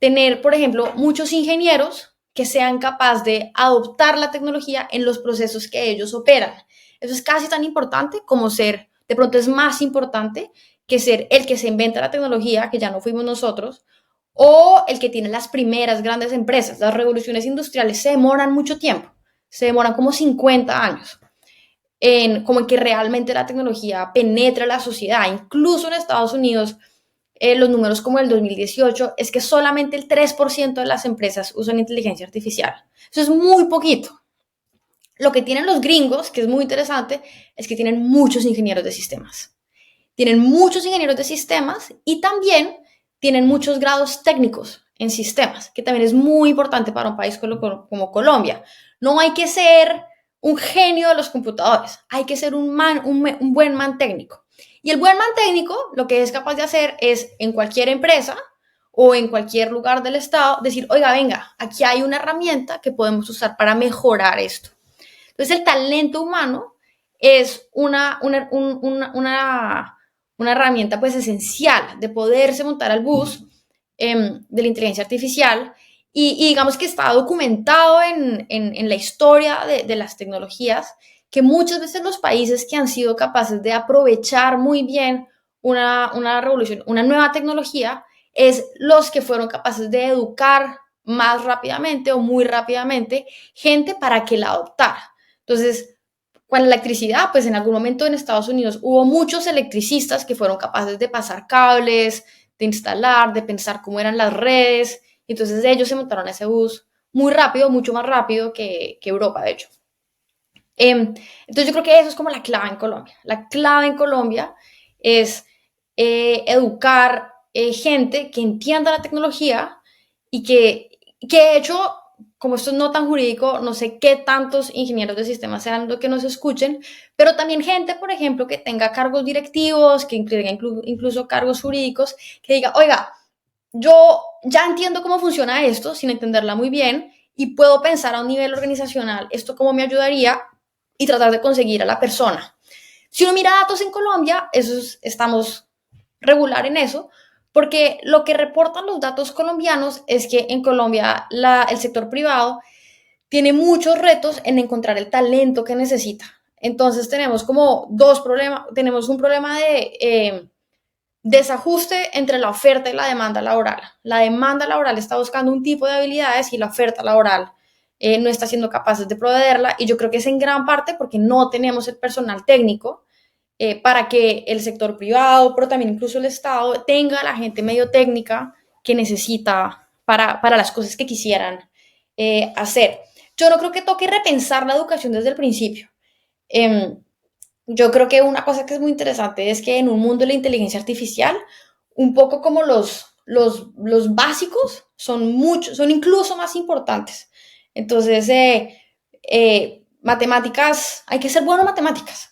tener, por ejemplo, muchos ingenieros que sean capaces de adoptar la tecnología en los procesos que ellos operan. Eso es casi tan importante como ser, de pronto es más importante que ser el que se inventa la tecnología, que ya no fuimos nosotros, o el que tiene las primeras grandes empresas. Las revoluciones industriales se demoran mucho tiempo, se demoran como 50 años como en que realmente la tecnología penetra la sociedad. Incluso en Estados Unidos, los números como el 2018 es que solamente el 3% de las empresas usan inteligencia artificial. Eso es muy poquito. Lo que tienen los gringos, que es muy interesante, es que tienen muchos ingenieros de sistemas. Tienen muchos ingenieros de sistemas y también tienen muchos grados técnicos en sistemas, que también es muy importante para un país como Colombia. No hay que ser un genio de los computadores, hay que ser un buen man técnico. Y el buen man técnico lo que es capaz de hacer es en cualquier empresa o en cualquier lugar del Estado decir, oiga, venga, aquí hay una herramienta que podemos usar para mejorar esto. Entonces el talento humano es una herramienta pues esencial de poderse montar al bus de la inteligencia artificial y digamos que está documentado en la historia de las tecnologías que muchas veces los países que han sido capaces de aprovechar muy bien una revolución, una nueva tecnología, es los que fueron capaces de educar más rápidamente o muy rápidamente gente para que la adoptara. Entonces, con la electricidad, pues en algún momento en Estados Unidos hubo muchos electricistas que fueron capaces de pasar cables, de instalar, de pensar cómo eran las redes. Entonces ellos se montaron a ese bus muy rápido, mucho más rápido que Europa, de hecho. Entonces yo creo que eso es como la clave en Colombia. La clave en Colombia es educar gente que entienda la tecnología y que de hecho, como esto es no tan jurídico, no sé qué tantos ingenieros de sistemas sean los que nos escuchen, pero también gente, por ejemplo, que tenga cargos directivos, que tenga incluso cargos jurídicos, que diga, oiga, yo ya entiendo cómo funciona esto sin entenderla muy bien y puedo pensar a un nivel organizacional esto cómo me ayudaría y tratar de conseguir a la persona. Si uno mira datos en Colombia, estamos regular en eso, porque lo que reportan los datos colombianos es que en Colombia el sector privado tiene muchos retos en encontrar el talento que necesita. Entonces tenemos como dos problemas, tenemos un problema de desajuste entre la oferta y la demanda laboral. La demanda laboral está buscando un tipo de habilidades y la oferta laboral no está siendo capaces de proveerla, y yo creo que es en gran parte porque no tenemos el personal técnico para que el sector privado, pero también incluso el Estado, tenga la gente medio técnica que necesita para las cosas que quisieran hacer. Yo no creo que toque repensar la educación desde el principio. Eh, yo creo que una cosa que es muy interesante es que en un mundo de la inteligencia artificial, un poco como los básicos son incluso más importantes. Entonces, matemáticas, hay que ser bueno en matemáticas,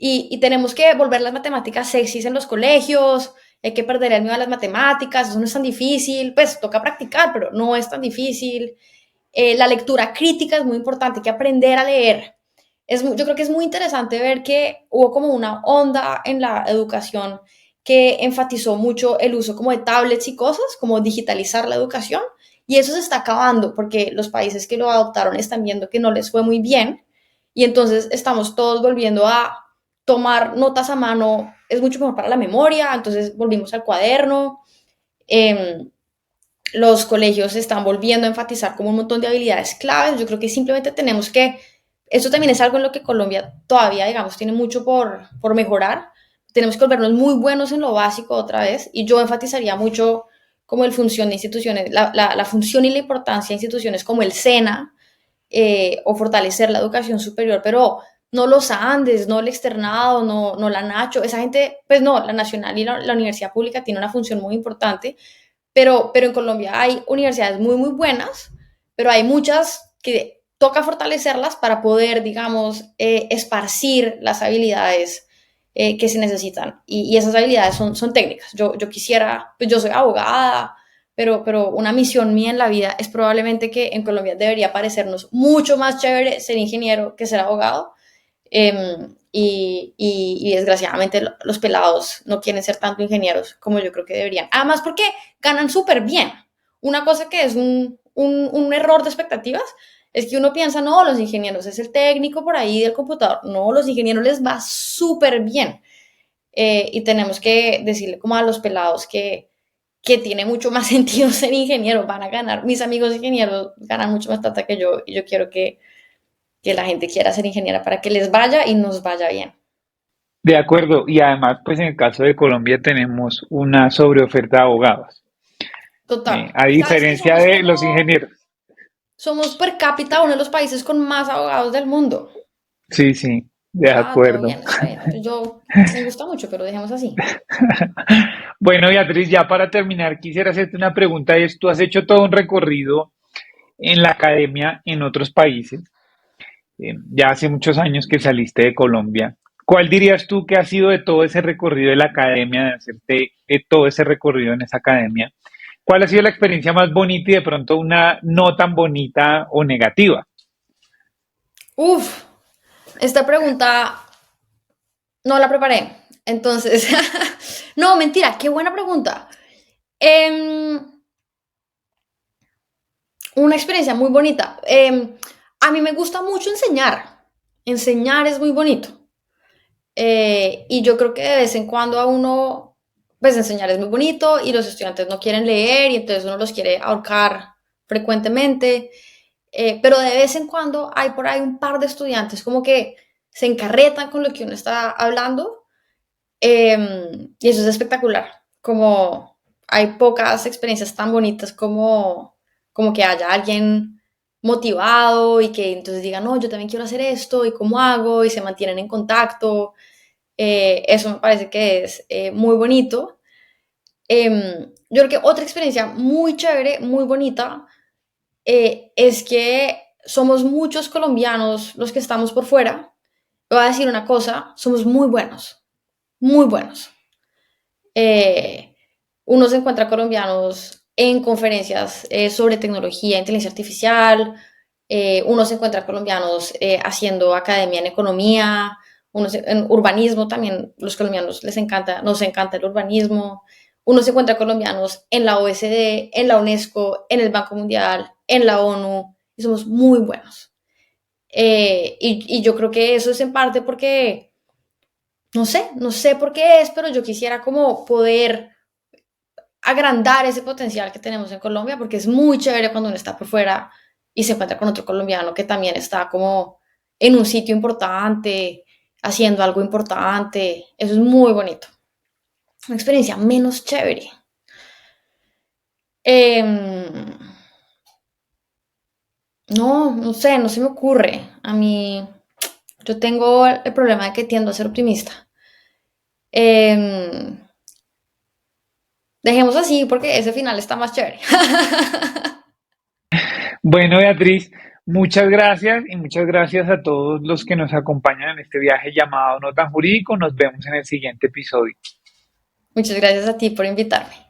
y tenemos que volver las matemáticas sexys en los colegios, hay que perder el miedo a las matemáticas, eso no es tan difícil, pues toca practicar, pero no es tan difícil. La lectura crítica es muy importante, hay que aprender a leer. Yo creo que es muy interesante ver que hubo como una onda en la educación que enfatizó mucho el uso como de tablets y cosas, como digitalizar la educación, y eso se está acabando porque los países que lo adoptaron están viendo que no les fue muy bien, y entonces estamos todos volviendo a tomar notas a mano, es mucho mejor para la memoria, entonces volvimos al cuaderno. Eh, los colegios están volviendo a enfatizar como un montón de habilidades claves. Yo creo que simplemente tenemos que, eso también es algo en lo que Colombia todavía, digamos, tiene mucho por mejorar. Tenemos que volvernos muy buenos en lo básico otra vez, y yo enfatizaría mucho como el función de instituciones, la función y la importancia de instituciones como el SENA, o fortalecer la educación superior, pero no los Andes, no el externado, no la Nacho, esa gente, pues no, la nacional y la universidad pública tiene una función muy importante, pero en Colombia hay universidades muy, muy buenas, pero hay muchas que toca fortalecerlas para poder, digamos, esparcir las habilidades que se necesitan. Y esas habilidades son técnicas. Yo quisiera, pues yo soy abogada, pero una misión mía en la vida es probablemente que en Colombia debería parecernos mucho más chévere ser ingeniero que ser abogado. Y desgraciadamente los pelados no quieren ser tanto ingenieros como yo creo que deberían. Además porque ganan súper bien. Una cosa que es un error de expectativas es que uno piensa, no, los ingenieros es el técnico por ahí del computador. No, los ingenieros les va súper bien. Y tenemos que decirle como a los pelados que tiene mucho más sentido ser ingeniero, van a ganar. Mis amigos ingenieros ganan mucho más plata que yo, y yo quiero que la gente quiera ser ingeniera para que les vaya y nos vaya bien. De acuerdo, y además, pues en el caso de Colombia tenemos una sobreoferta de abogados, Total. a ¿Sabes que diferencia de los ingenieros. somos per cápita uno de los países con más abogados del mundo? Sí, sí, de Todo acuerdo. bien, está bien. Pues yo me gusta mucho, pero dejemos así. Bueno, Beatriz, ya para terminar, quisiera hacerte una pregunta y es, tú has hecho todo un recorrido en la academia en otros países, ya hace muchos años que saliste de Colombia. ¿Cuál dirías tú que ha sido de todo ese recorrido de la academia, de hacerte todo ese recorrido en esa academia? ¿Cuál ha sido la experiencia más bonita y de pronto una no tan bonita o negativa? Uf, esta pregunta no la preparé. Entonces, no, mentira, qué buena pregunta. Em, una experiencia muy bonita. A mí me gusta mucho enseñar. Enseñar es muy bonito. Y yo creo que de vez en cuando a uno, pues enseñar es muy bonito y los estudiantes no quieren leer y entonces uno los quiere ahorcar frecuentemente. pero de vez en cuando hay por ahí un par de estudiantes como que se encarretan con lo que uno está hablando, y eso es espectacular, como hay pocas experiencias tan bonitas como que haya alguien motivado y que entonces diga, no, yo también quiero hacer esto y cómo hago y se mantienen en contacto. Eso me parece que es muy bonito. Yo creo que otra experiencia muy chévere, muy bonita, es que somos muchos colombianos los que estamos por fuera. Voy a decir una cosa, somos muy buenos, muy buenos. Eh, Uno se encuentra colombianos en conferencias sobre tecnología, inteligencia artificial, uno se encuentra colombianos haciendo academia en economía, en urbanismo también, los colombianos nos encanta el urbanismo, uno se encuentra colombianos en la OECD, en la UNESCO, en el Banco Mundial, en la ONU, y somos muy buenos. Y yo creo que eso es en parte porque, no sé por qué es, pero yo quisiera como poder agrandar ese potencial que tenemos en Colombia, porque es muy chévere cuando uno está por fuera y se encuentra con otro colombiano que también está como en un sitio importante, haciendo algo importante. Eso es muy bonito. Una experiencia menos chévere. Eh, no sé, no se me ocurre. A mí, yo tengo el problema de que tiendo a ser optimista. Eh, Dejemos así porque ese final está más chévere. Bueno, Beatriz, muchas gracias y muchas gracias a todos los que nos acompañan en este viaje llamado No tan jurídico. Nos vemos en el siguiente episodio. Muchas gracias a ti por invitarme.